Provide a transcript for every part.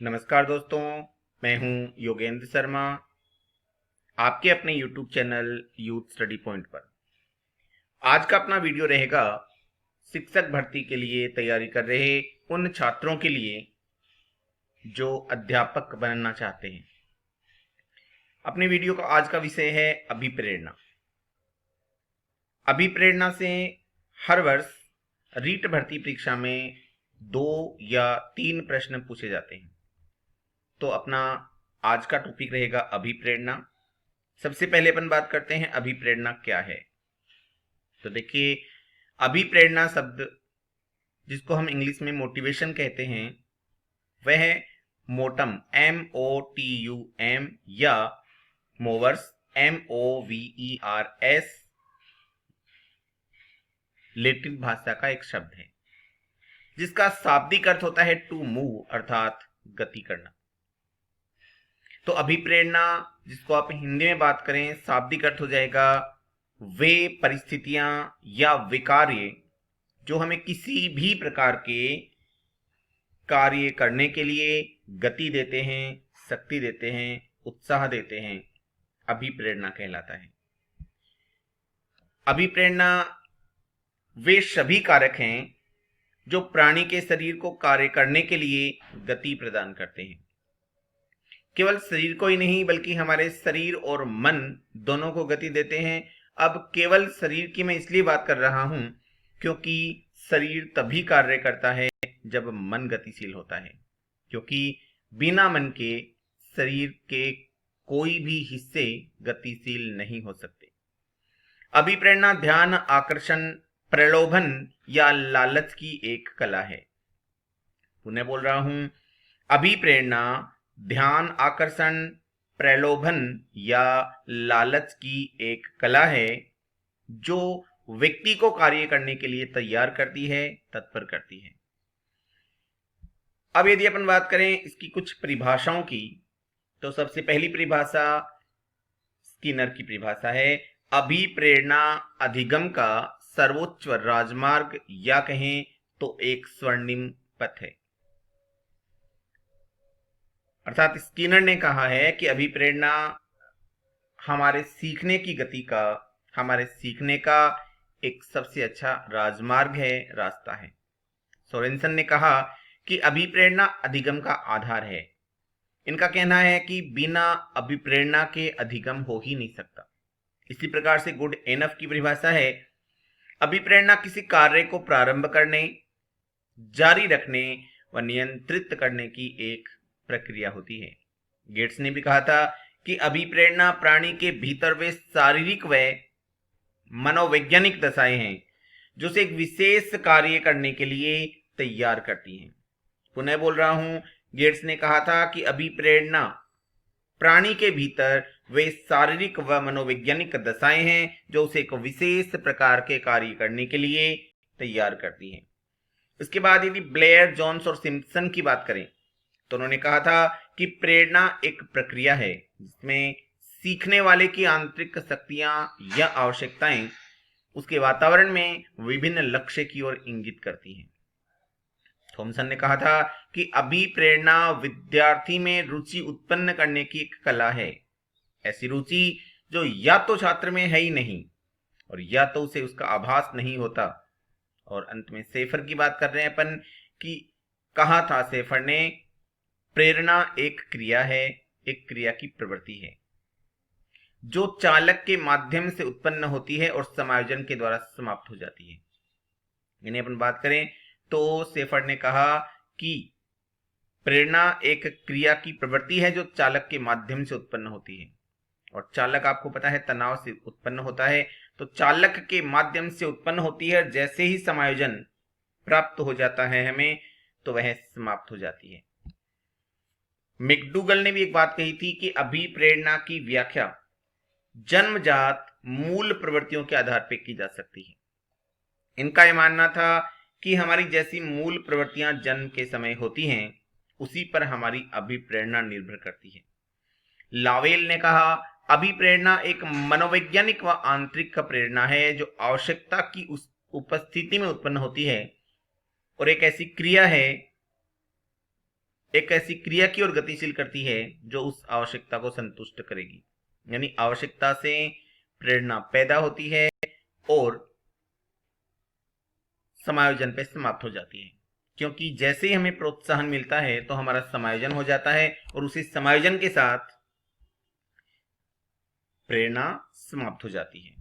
नमस्कार दोस्तों, मैं हूं योगेंद्र शर्मा, आपके अपने YouTube channel youth study point पर। आज का अपना वीडियो रहेगा शिक्षक भर्ती के लिए तैयारी कर रहे उन छात्रों के लिए जो अध्यापक बनना चाहते हैं। अपने वीडियो का आज का विषय है अभिप्रेरणा। अभिप्रेरणा से हर वर्ष रीट भर्ती परीक्षा में 2 या 3 प्रश्न पूछे जाते हैं। तो अपना आज का टॉपिक रहेगा अभिप्रेरणा। सबसे पहले अपन बात करते हैं अभिप्रेरणा क्या है। तो देखिए, अभिप्रेरणा शब्द जिसको हम इंग्लिश में मोटिवेशन कहते हैं, वह है मोटम MOTUM या मोवर्स MOVERS लैटिन भाषा का एक शब्द है, जिसका शाब्दिक अर्थ होता है टू मूव, अर्थात गति करना। तो अभिप्रेरणा जिसको आप हिंदी में बात करें, शाब्दिक अर्थ हो जाएगा वे परिस्थितियां या वे कार्य जो हमें किसी भी प्रकार के कार्य करने के लिए गति देते हैं, शक्ति देते हैं, उत्साह देते हैं, अभिप्रेरणा कहलाता है। अभिप्रेरणा वे सभी कारक हैं जो प्राणी के शरीर को कार्य करने के लिए गति प्रदान करते हैं। केवल शरीर को ही नहीं बल्कि हमारे शरीर और मन दोनों को गति देते हैं। अब केवल शरीर की मैं इसलिए बात कर रहा हूं क्योंकि शरीर तभी कार्य करता है जब मन गतिशील होता है, क्योंकि बिना मन के शरीर के कोई भी हिस्से गतिशील नहीं हो सकते। अभिप्रेरणा ध्यान, आकर्षण, प्रलोभन या लालच की एक कला है। पुनः बोल रहा हूं, अभिप्रेरणा ध्यान, आकर्षण, प्रलोभन या लालच की एक कला है जो व्यक्ति को कार्य करने के लिए तैयार करती है, तत्पर करती है। अब यदि अपन बात करें इसकी कुछ परिभाषाओं की, तो सबसे पहली परिभाषा स्किनर की परिभाषा है, अभिप्रेरणा अधिगम का सर्वोच्च राजमार्ग या कहें तो एक स्वर्णिम पथ है। अर्थात स्किनर ने कहा है कि अभिप्रेरणा हमारे सीखने की गति का, हमारे सीखने का एक सबसे अच्छा राजमार्ग है, रास्ता है। सोरेनसन ने कहा कि अभिप्रेरणा अधिगम का आधार है। इनका कहना है कि बिना अभिप्रेरणा के अधिगम हो ही नहीं सकता। इसी प्रकार से गुड एनफ की परिभाषा है, अभिप्रेरणा किसी कार्य को प्रारंभ करने, जारी रखने व नियंत्रित करने की एक प्रक्रिया होती है। गेट्स ने भी कहा था कि अभिप्रेरणा प्राणी के भीतर वे शारीरिक व मनोवैज्ञानिक दशाएं हैं जो उसे एक विशेष कार्य करने के लिए तैयार करती हैं। पुनः बोल रहा हूं, गेट्स ने कहा था कि अभिप्रेरणा प्राणी के भीतर वे शारीरिक व मनोवैज्ञानिक दशाएं हैं जो उसे एक विशेष प्रकार के कार्य करने के लिए तैयार करती हैं। इसके बाद यदि ब्लेयर, जोन्स और सिम्पसन की बात करें तो उन्होंने कहा था कि प्रेरणा एक प्रक्रिया है जिसमें सीखने वाले की आंतरिक शक्तियां या आवश्यकताएं उसके वातावरण में विभिन्न लक्ष्य की ओर इंगित करती हैं। थॉमसन ने कहा था कि अभिप्रेरणा विद्यार्थी में रुचि उत्पन्न करने की एक कला है, ऐसी रुचि जो या तो छात्र में है ही नहीं और या तो उसे उसका आभास नहीं होता। और अंत में सेफर की बात कर रहे हैं अपन कि कहा था सेफर ने, प्रेरणा एक क्रिया है, एक क्रिया की प्रवृत्ति है जो चालक के माध्यम से उत्पन्न होती है और समायोजन के द्वारा समाप्त हो जाती है। इन्हें अपन बात करें तो सेफर ने कहा कि प्रेरणा एक क्रिया की प्रवृत्ति है जो चालक के माध्यम से उत्पन्न होती है, और चालक आपको पता है तनाव से उत्पन्न होता है, तो चालक के माध्यम से उत्पन्न होती है। जैसे ही समायोजन प्राप्त हो जाता है हमें, तो वह समाप्त हो जाती है। मैकडूगल ने भी एक बात कही थी कि अभिप्रेरणा की व्याख्या जन्मजात मूल प्रवृत्तियों के आधार पर की जा सकती है। इनका यह मानना था कि हमारी जैसी मूल प्रवृत्तियां जन्म के समय होती हैं, उसी पर हमारी अभिप्रेरणा निर्भर करती है। लावेल ने कहा, अभिप्रेरणा एक मनोवैज्ञानिक व आंतरिक प्रेरणा है जो आवश्यकता की उस उपस्थिति में उत्पन्न होती है और एक ऐसी क्रिया है एक ऐसी क्रिया की ओर गतिशील करती है जो उस आवश्यकता को संतुष्ट करेगी। यानी आवश्यकता से प्रेरणा पैदा होती है और समायोजन पे समाप्त हो जाती है, क्योंकि जैसे ही हमें प्रोत्साहन मिलता है तो हमारा समायोजन हो जाता है और उसी समायोजन के साथ प्रेरणा समाप्त हो जाती है।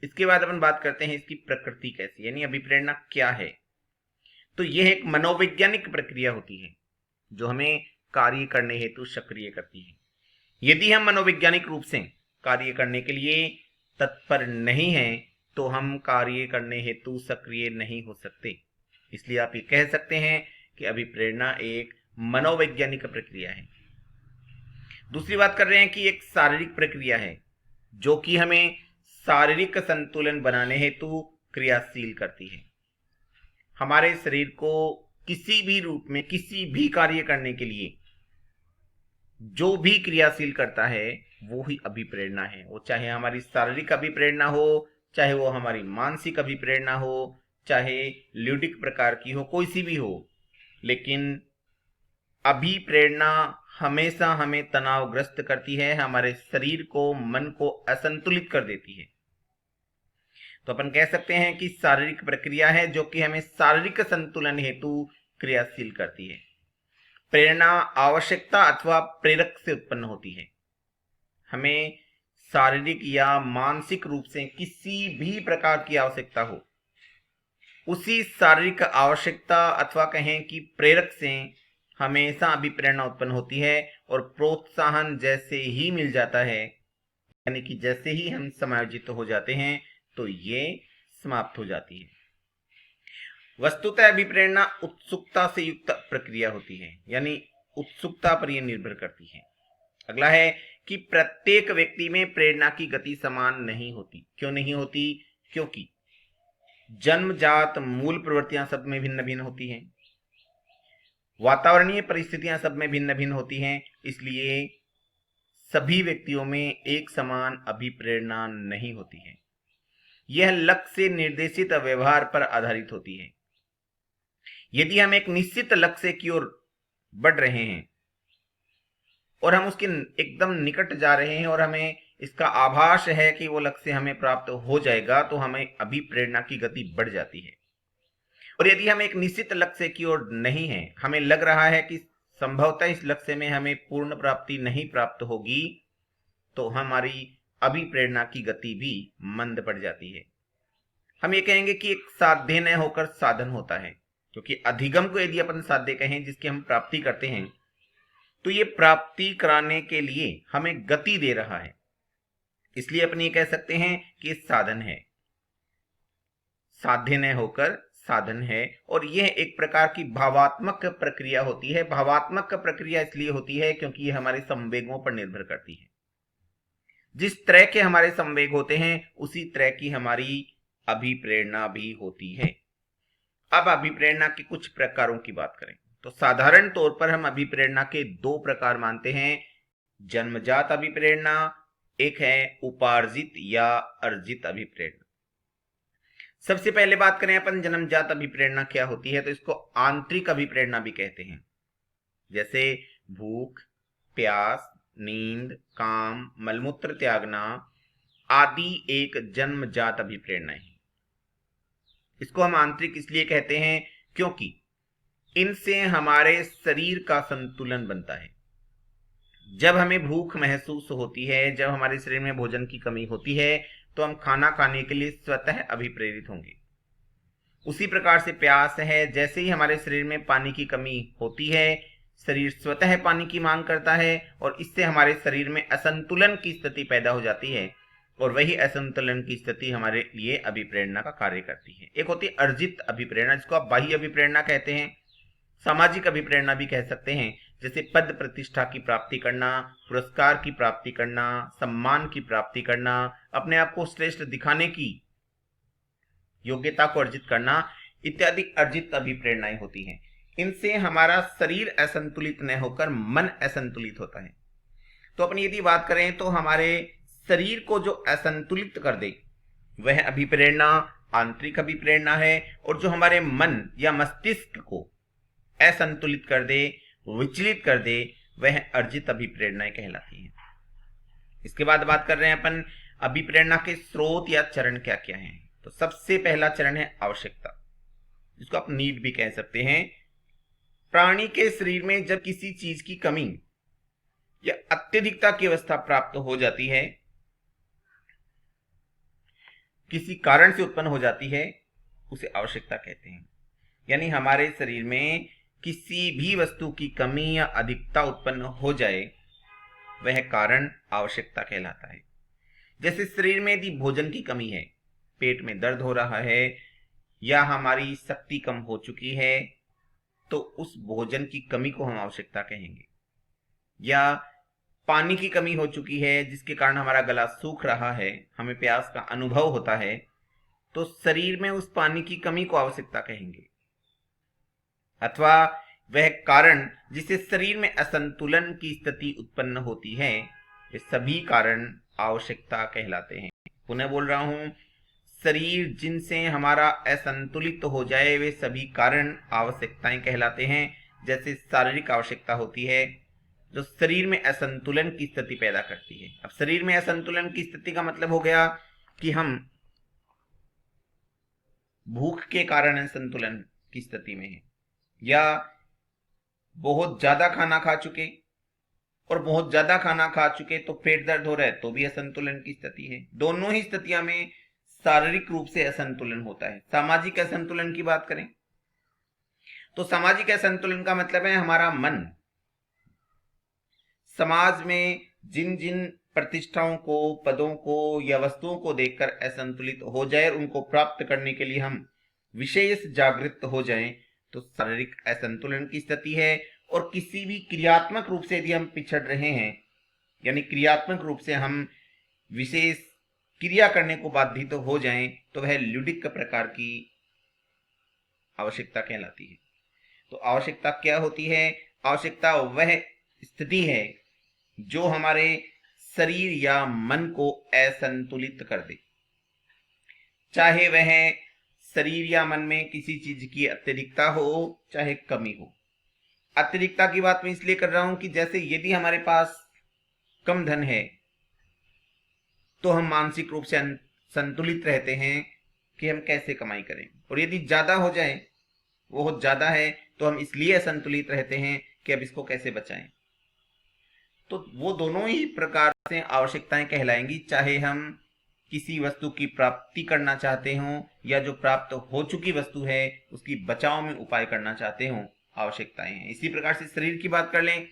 इसके बाद अपन बात करते हैं इसकी प्रकृति कैसी, यानी अभिप्रेरणा क्या है। तो यह एक मनोवैज्ञानिक प्रक्रिया होती है जो हमें कार्य करने हेतु सक्रिय करती है। यदि हम मनोवैज्ञानिक रूप से कार्य करने के लिए तत्पर नहीं हैं तो हम कार्य करने हेतु सक्रिय नहीं हो सकते। इसलिए आप ये कह सकते हैं कि अभिप्रेरणा एक मनोवैज्ञानिक प्रक्रिया है। दूसरी बात कर रहे हैं कि एक शारीरिक प्रक्रिया है जो कि हमें शारीरिक संतुलन बनाने हेतु क्रियाशील करती है। हमारे शरीर को किसी भी रूप में किसी भी कार्य करने के लिए जो भी क्रियाशील करता है वो ही अभिप्रेरणा है। वो चाहे हमारी शारीरिक अभिप्रेरणा हो, चाहे वो हमारी मानसिक अभिप्रेरणा हो, चाहे ल्यूडिक प्रकार की हो, कोई सी भी हो, लेकिन अभिप्रेरणा हमेशा हमें तनावग्रस्त करती है, हमारे शरीर को, मन को असंतुलित कर देती है। तो अपन कह सकते हैं कि शारीरिक प्रक्रिया है जो कि हमें शारीरिक संतुलन हेतु क्रियाशील करती है। प्रेरणा आवश्यकता अथवा प्रेरक से उत्पन्न होती है। हमें शारीरिक या मानसिक रूप से किसी भी प्रकार की आवश्यकता हो, उसी शारीरिक आवश्यकता अथवा कहें कि प्रेरक से हमेशा अभिप्रेरणा उत्पन्न होती है और प्रोत्साहन जैसे ही मिल जाता है, यानी कि जैसे ही हम समायोजित हो जाते हैं तो ये समाप्त हो जाती है। वस्तुतः अभिप्रेरणा उत्सुकता से युक्त प्रक्रिया होती है, यानी उत्सुकता पर यह निर्भर करती है। अगला है कि प्रत्येक व्यक्ति में प्रेरणा की गति समान नहीं होती। क्यों नहीं होती? क्योंकि जन्मजात मूल प्रवृत्तियां सब में भिन्न भिन्न होती हैं, वातावरणीय परिस्थितियां सब में भिन्न भिन्न होती हैं, इसलिए सभी व्यक्तियों में एक समान अभिप्रेरणा नहीं होती है। यह लक्ष्य से निर्देशित व्यवहार पर आधारित होती है। यदि हम एक निश्चित लक्ष्य की ओर बढ़ रहे हैं और हम उसके एकदम निकट जा रहे हैं और हमें इसका आभास है कि वो लक्ष्य हमें प्राप्त हो जाएगा, तो हमें अभिप्रेरणा की गति बढ़ जाती है। और यदि हम एक निश्चित लक्ष्य की ओर नहीं है, हमें लग रहा है कि संभवतः इस लक्ष्य में हमें पूर्ण प्राप्ति नहीं प्राप्त होगी, तो हमारी अभिप्रेरणा की गति भी मंद पड़ जाती है। हम ये कहेंगे कि एक साध्य न होकर साधन होता है, क्योंकि अधिगम को यदि अपन साध्य कहें जिसकी हम प्राप्ति करते हैं, तो ये प्राप्ति कराने के लिए हमें गति दे रहा है, इसलिए अपन ये कह सकते हैं कि साधन है। साध्य न होकर साधन है, और यह एक प्रकार की भावात्मक प्रक्रिया होती है। भावात्मक प्रक्रिया इसलिए होती है क्योंकि यह हमारे संवेगों पर निर्भर करती है। जिस तरह के हमारे संवेग होते हैं उसी तरह की हमारी अभिप्रेरणा भी होती है। अब अभिप्रेरणा के कुछ प्रकारों की बात करें तो साधारण तौर पर हम अभिप्रेरणा के दो प्रकार मानते हैं। जन्मजात अभिप्रेरणा, एक है उपार्जित या अर्जित अभिप्रेरणा। सबसे पहले बात करें अपन जन्मजात अभिप्रेरणा क्या होती है, तो इसको आंतरिक अभिप्रेरणा भी कहते हैं। जैसे भूख, प्यास, नींद, काम, मलमूत्र त्यागना आदि एक जन्मजात अभिप्रेरणा है। इसको हम आंतरिक इसलिए कहते हैं क्योंकि इनसे हमारे शरीर का संतुलन बनता है। जब हमें भूख महसूस होती है, जब हमारे शरीर में भोजन की कमी होती है, तो हम खाना खाने के लिए स्वतः अभिप्रेरित होंगे। उसी प्रकार से प्यास है, जैसे ही हमारे शरीर में पानी की कमी होती है, शरीर स्वतः पानी की मांग करता है और इससे हमारे शरीर में असंतुलन की स्थिति पैदा हो जाती है, और वही असंतुलन की स्थिति हमारे लिए अभिप्रेरणा का कार्य करती है। एक होती है अर्जित अभिप्रेरणा, जिसको आप बाह्य अभिप्रेरणा कहते हैं, सामाजिक अभिप्रेरणा भी कह सकते हैं। जैसे पद प्रतिष्ठा की प्राप्ति करना, पुरस्कार की प्राप्ति करना, सम्मान की प्राप्ति करना, अपने आप को श्रेष्ठ दिखाने की योग्यता को अर्जित करना इत्यादि अर्जित अभिप्रेरणाएं होती हैं। इनसे हमारा शरीर असंतुलित न होकर मन असंतुलित होता है। तो अपन यदि बात करें तो हमारे शरीर को जो असंतुलित कर दे वह अभिप्रेरणा आंतरिक अभिप्रेरणा है, और जो हमारे मन या मस्तिष्क को असंतुलित कर दे विचलित कर दे, वह अर्जित अभिप्रेरणाएं कहलाती हैं। इसके बाद बात कर रहे हैं अपन अभिप्रेरणा के स्रोत या चरण क्या क्या हैं। तो सबसे पहला चरण है आवश्यकता, जिसको आप नीड भी कह सकते हैं। प्राणी के शरीर में जब किसी चीज की कमी या अत्यधिकता की अवस्था प्राप्त हो जाती है, किसी कारण से उत्पन्न हो जाती है, उसे आवश्यकता कहते हैं। यानी हमारे शरीर में किसी भी वस्तु की कमी या अधिकता उत्पन्न हो जाए, वह कारण आवश्यकता कहलाता है। जैसे शरीर में यदि भोजन की कमी है, पेट में दर्द हो रहा है या हमारी शक्ति कम हो चुकी है, तो उस भोजन की कमी को हम आवश्यकता कहेंगे। या पानी की कमी हो चुकी है जिसके कारण हमारा गला सूख रहा है, हमें प्यास का अनुभव होता है, तो शरीर में उस पानी की कमी को आवश्यकता कहेंगे। अथवा वह कारण जिससे शरीर में असंतुलन की स्थिति उत्पन्न होती है, ये सभी कारण आवश्यकता कहलाते हैं। पुनः बोल रहा हूं, शरीर जिनसे हमारा असंतुलित हो जाए, वे सभी कारण आवश्यकताएं कहलाते हैं। जैसे शारीरिक आवश्यकता होती है जो शरीर में असंतुलन की स्थिति पैदा करती है। अब शरीर में असंतुलन की स्थिति का मतलब हो गया कि हम भूख के कारण असंतुलन की स्थिति में हैं, या बहुत ज्यादा खाना खा चुके, और बहुत ज्यादा खाना खा चुके तो पेट दर्द हो रहा है, तो भी असंतुलन की स्थिति है। दोनों ही स्थितियों में शारीरिक रूप से असंतुलन होता है। सामाजिक असंतुलन की बात करें तो सामाजिक असंतुलन का मतलब है हमारा मन समाज में जिन जिन प्रतिष्ठाओं को, पदों को या वस्तुओं को देखकर असंतुलित हो जाए, उनको प्राप्त करने के लिए हम विशेष जागृत हो जाएं, तो शारीरिक असंतुलन की स्थिति है। और किसी भी क्रियात्मक रूप से यदि हम पिछड़ रहे हैं, यानी क्रियात्मक रूप से हम विशेष क्रिया करने को बाधित हो जाएं, तो वह ल्यूडिक प्रकार की आवश्यकता कहलाती है। तो आवश्यकता क्या होती है? आवश्यकता वह स्थिति है जो हमारे शरीर या मन को असंतुलित कर दे, चाहे वह शरीर या मन में किसी चीज की अत्यधिकता हो चाहे कमी हो। अत्यधिकता की बात मैं इसलिए कर रहा हूं कि जैसे यदि हमारे पास कम धन है तो हम मानसिक रूप से संतुलित रहते हैं कि हम कैसे कमाई करें, और यदि ज्यादा हो जाए, बहुत ज्यादा है, तो हम इसलिए असंतुलित रहते हैं कि अब इसको कैसे बचाएं। तो वो दोनों ही प्रकार से आवश्यकताएं कहलाएंगी, चाहे हम किसी वस्तु की प्राप्ति करना चाहते हों या जो प्राप्त हो चुकी वस्तु है उसकी बचाव में उपाय करना चाहते हों, आवश्यकताएं हैं। इसी प्रकार से शरीर की बात कर लें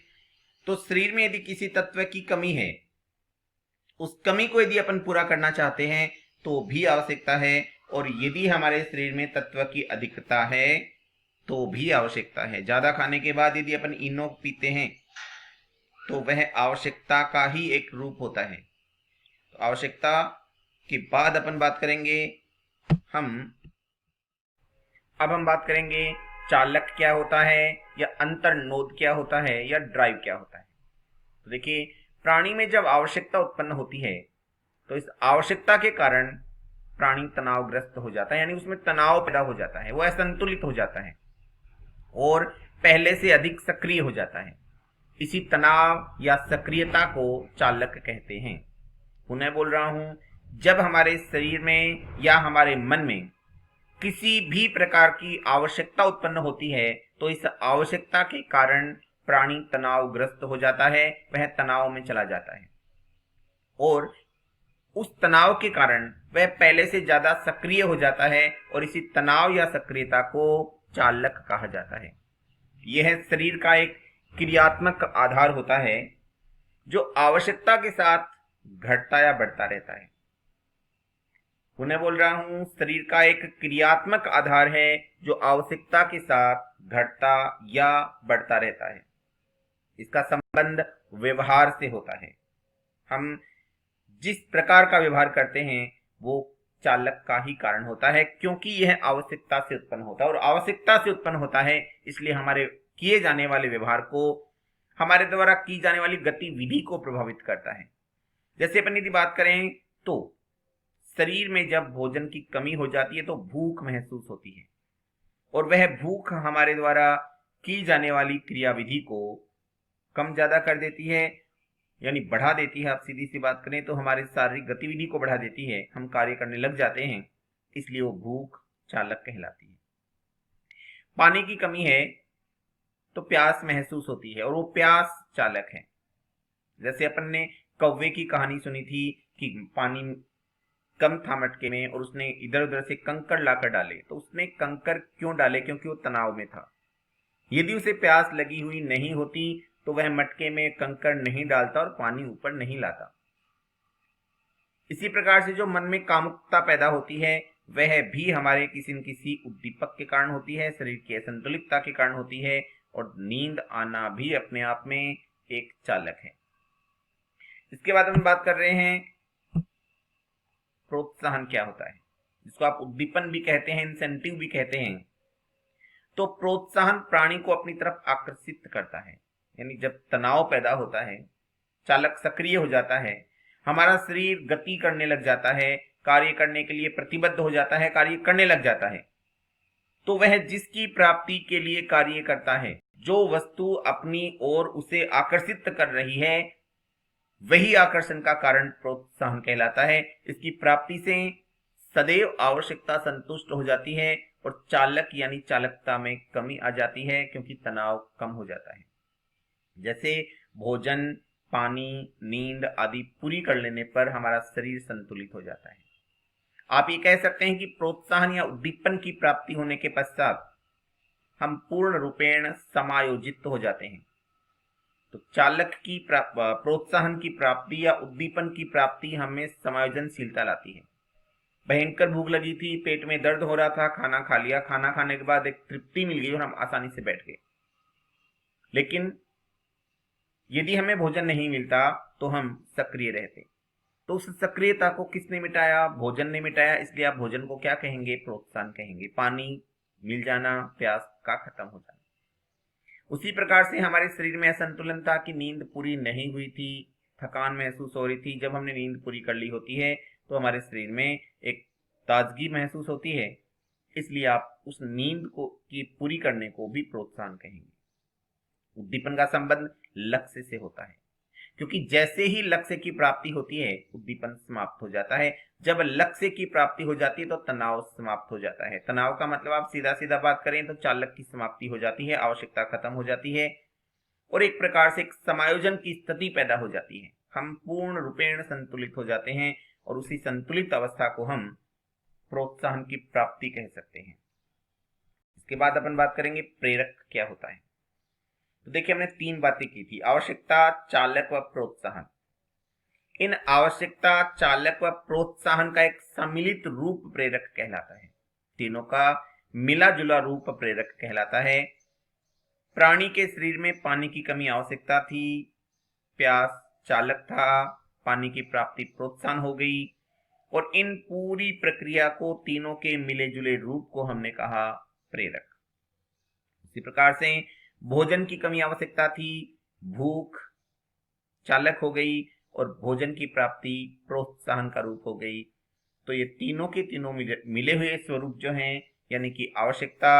तो शरीर में यदि किसी तत्व की कमी है, उस कमी को यदि अपन पूरा करना चाहते हैं तो भी आवश्यकता है, और यदि हमारे शरीर में तत्व की अधिकता है तो भी आवश्यकता है। ज्यादा खाने के बाद यदि अपन इनो पीते हैं तो वह आवश्यकता का ही एक रूप होता है। तो आवश्यकता के बाद अपन बात करेंगे अब हम बात करेंगे चालक क्या होता है, या अंतर्नोद क्या होता है, या ड्राइव क्या होता है। तो देखिए, प्राणी में जब आवश्यकता उत्पन्न होती है तो इस आवश्यकता के कारण प्राणी तनावग्रस्त हो जाता है, यानी उसमें तनाव पैदा हो जाता है, वो असंतुलित हो जाता है और पहले से अधिक सक्रिय हो जाता है। इसी तनाव या सक्रियता को चालक कहते हैं। पुनः बोल रहा हूं, जब हमारे शरीर में या हमारे मन में किसी भी प्रकार की आवश्यकता उत्पन्न होती है तो इस आवश्यकता के कारण प्राणी तनावग्रस्त हो जाता है, वह तनाव में चला जाता है, और उस तनाव के कारण वह पहले से ज्यादा सक्रिय हो जाता है, और इसी तनाव या सक्रियता को चालक कहा जाता है। यह शरीर का एक क्रियात्मक आधार होता है जो आवश्यकता के साथ घटता या बढ़ता रहता है। पुनः बोल रहा हूं, शरीर का एक क्रियात्मक आधार है जो आवश्यकता के साथ घटता या बढ़ता रहता है। इसका संबंध व्यवहार से होता है। हम जिस प्रकार का व्यवहार करते हैं वो चालक का ही कारण होता है, क्योंकि यह आवश्यकता से उत्पन्न होता है, और आवश्यकता से उत्पन्न होता है इसलिए हमारे किए जाने वाले व्यवहार को, हमारे द्वारा की जाने वाली गतिविधि को प्रभावित करता है। जैसे अपन यदि बात करें तो शरीर में जब भोजन की कमी हो जाती है तो भूख महसूस होती है, और वह भूख हमारे द्वारा की जाने वाली क्रियाविधि को कम ज्यादा कर देती है, यानी बढ़ा देती है। आप सीधी सी बात करें तो हमारे शारीरिक गतिविधि को बढ़ा देती है, हम कार्य करने लग जाते हैं, इसलिए वो भूख चालक कहलाती है। पानी की कमी है तो प्यास महसूस होती है और वो प्यास चालक है। जैसे अपन ने कौवे की कहानी सुनी थी कि पानी कम था मटके में और उसने इधर उधर से कंकड़ लाकर डाले, तो उसने कंकड़ क्यों डाले? क्योंकि वो तनाव में था। यदि उसे प्यास लगी हुई नहीं होती तो वह मटके में कंकड़ नहीं डालता और पानी ऊपर नहीं लाता। इसी प्रकार से जो मन में कामुकता पैदा होती है वह भी हमारे किसी न किसी उद्दीपक के कारण होती है, शरीर की असंतुलितता के कारण होती है, और नींद आना भी अपने आप में एक चालक है। इसके बाद हम बात कर रहे हैं प्रोत्साहन क्या होता है, जिसको आप उद्दीपन भी कहते हैं, इंसेंटिव भी कहते हैं। तो प्रोत्साहन प्राणी को अपनी तरफ आकर्षित करता है, यानी जब तनाव पैदा होता है, चालक सक्रिय हो जाता है, हमारा शरीर गति करने लग जाता है, कार्य करने के लिए प्रतिबद्ध हो जाता है, कार्य करने लग जाता है, तो वह जिसकी प्राप्ति के लिए कार्य करता है, जो वस्तु अपनी ओर उसे आकर्षित कर रही है, वही आकर्षण का कारण प्रोत्साहन कहलाता है। इसकी प्राप्ति से सदैव आवश्यकता संतुष्ट हो जाती है और चालक यानी चालकता में कमी आ जाती है, क्योंकि तनाव कम हो जाता है। जैसे भोजन, पानी, नींद आदि पूरी कर लेने पर हमारा शरीर संतुलित हो जाता है। आप ये कह सकते हैं कि प्रोत्साहन या उद्दीपन की प्राप्ति होने के पश्चात हम पूर्ण रूपेण समायोजित हो जाते हैं। तो चालक की प्रोत्साहन की प्राप्ति या उद्दीपन की प्राप्ति हमें समायोजनशीलता लाती है। भयंकर भूख लगी थी, पेट में दर्द हो रहा था, खाना खा लिया, खाना खाने के बाद एक तृप्ति मिल गई और हम आसानी से बैठ गए। लेकिन यदि हमें भोजन नहीं मिलता तो हम सक्रिय रहते। तो उस सक्रियता को किसने मिटाया? भोजन ने मिटाया। इसलिए आप भोजन को क्या कहेंगे? प्रोत्साहन कहेंगे। पानी मिल जाना, प्यास का खत्म हो जाना। उसी प्रकार से हमारे शरीर में असंतुलन था कि नींद पूरी नहीं हुई थी, थकान महसूस हो रही थी। जब हमने नींद पूरी कर ली होती है तो हमारे शरीर में एक ताजगी महसूस होती है, इसलिए आप उस नींद को की पूरी करने को भी प्रोत्साहन कहेंगे। उद्दीपन का संबंध लक्ष्य से होता है, क्योंकि जैसे ही लक्ष्य की प्राप्ति होती है उद्दीपन समाप्त हो जाता है। जब लक्ष्य की प्राप्ति हो जाती है तो तनाव समाप्त हो जाता है। तनाव का मतलब आप सीधा सीधा बात करें तो चालक की समाप्ति हो जाती है, आवश्यकता खत्म हो जाती है और एक प्रकार से एक समायोजन की स्थिति पैदा हो जाती है। हम पूर्ण रूपेण संतुलित हो जाते हैं और उसी संतुलित अवस्था को हम प्रोत्साहन की प्राप्ति कह सकते हैं। इसके बाद अपन बात करेंगे प्रेरक क्या होता है। तो देखिए, हमने 3 बातें की थी: आवश्यकता, चालक व प्रोत्साहन। इन आवश्यकता, चालक व प्रोत्साहन का एक सम्मिलित रूप प्रेरक कहलाता है। तीनों का मिला जुला रूप प्रेरक कहलाता है। प्राणी के शरीर में पानी की कमी आवश्यकता थी, प्यास चालक था, पानी की प्राप्ति प्रोत्साहन हो गई, और इन पूरी प्रक्रिया को, तीनों के मिले जुले रूप को हमने कहा प्रेरक। इसी प्रकार से भोजन की कमी आवश्यकता थी, भूख चालक हो गई और भोजन की प्राप्ति प्रोत्साहन का रूप हो गई। तो ये तीनों के तीनों मिले हुए स्वरूप जो हैं, यानी कि आवश्यकता,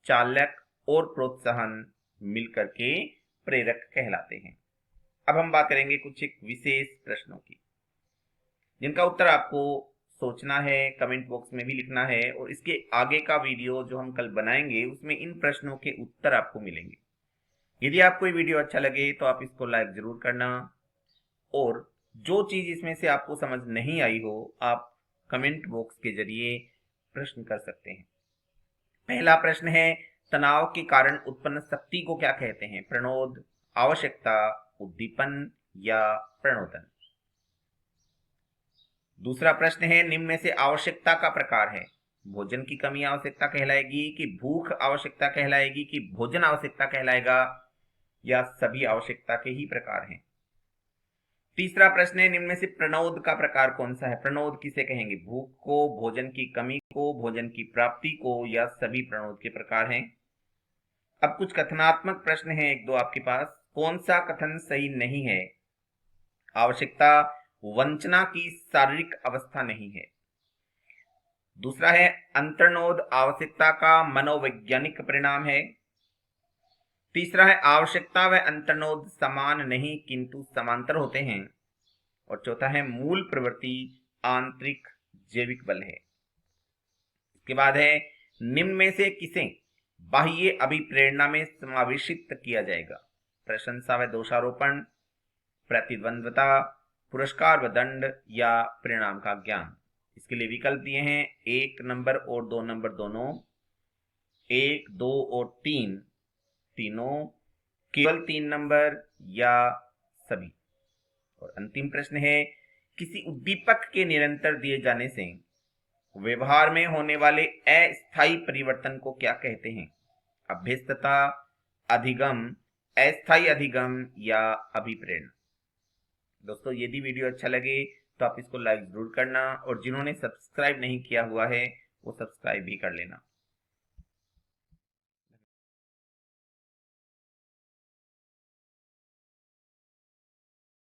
चालक और प्रोत्साहन मिलकर के प्रेरक कहलाते हैं। अब हम बात करेंगे कुछ एक विशेष प्रश्नों की, जिनका उत्तर आपको सोचना है, कमेंट बॉक्स में भी लिखना है, और इसके आगे का वीडियो जो हम कल बनाएंगे उसमें इन प्रश्नों के उत्तर आपको मिलेंगे। यदि आपको ये वीडियो अच्छा लगे तो आप इसको लाइक जरूर करना, और जो चीज इसमें से आपको समझ नहीं आई हो आप कमेंट बॉक्स के जरिए प्रश्न कर सकते हैं। पहला प्रश्न है, तनाव के कारण उत्पन्न शक्ति को क्या कहते हैं? प्रणोद, आवश्यकता, उद्दीपन या प्रणोदन। दूसरा प्रश्न है, निम्न में से आवश्यकता का प्रकार है? भोजन की कमी आवश्यकता कहलाएगी कि भूख आवश्यकता कहलाएगी कि भोजन आवश्यकता कहलाएगा, या सभी आवश्यकता के ही प्रकार हैं? तीसरा प्रश्न है, निम्न में से प्रणोद का प्रकार कौन सा है? प्रणोद किसे कहेंगे? भूख को, भोजन की कमी को, भोजन की प्राप्ति को, या सभी प्रणोद के प्रकार हैं? अब कुछ कथनात्मक प्रश्न हैं, 1-2 आपके पास। कौन सा कथन सही नहीं है? आवश्यकता वंचना की शारीरिक अवस्था नहीं है। दूसरा है, अंतर्नोद आवश्यकता का मनोवैज्ञानिक परिणाम है। तीसरा है आवश्यकता व अंतर्नोद समान नहीं किंतु समांतर होते हैं। और चौथा है मूल प्रवृत्ति आंतरिक जैविक बल है। इसके बाद है निम्न में से किसे बाह्य अभिप्रेरणा में समावेशित किया जाएगा? प्रशंसा व दोषारोपण, प्रतिद्वंद्वता, पुरस्कार व दंड या परिणाम का ज्ञान। इसके लिए विकल्प दिए हैं 1 नंबर और 2 नंबर दोनों, 1, 2 और 3 तीनों, केवल 3 नंबर या सभी। और अंतिम प्रश्न है किसी उद्दीपक के निरंतर दिए जाने से व्यवहार में होने वाले अस्थायी परिवर्तन को क्या कहते हैं? अभ्यस्तता, अधिगम, अस्थायी अधिगम या अभिप्रेरणा। दोस्तों यदि वीडियो अच्छा लगे तो आप इसको लाइक जरूर करना और जिन्होंने सब्सक्राइब नहीं किया हुआ है वो सब्सक्राइब भी कर लेना।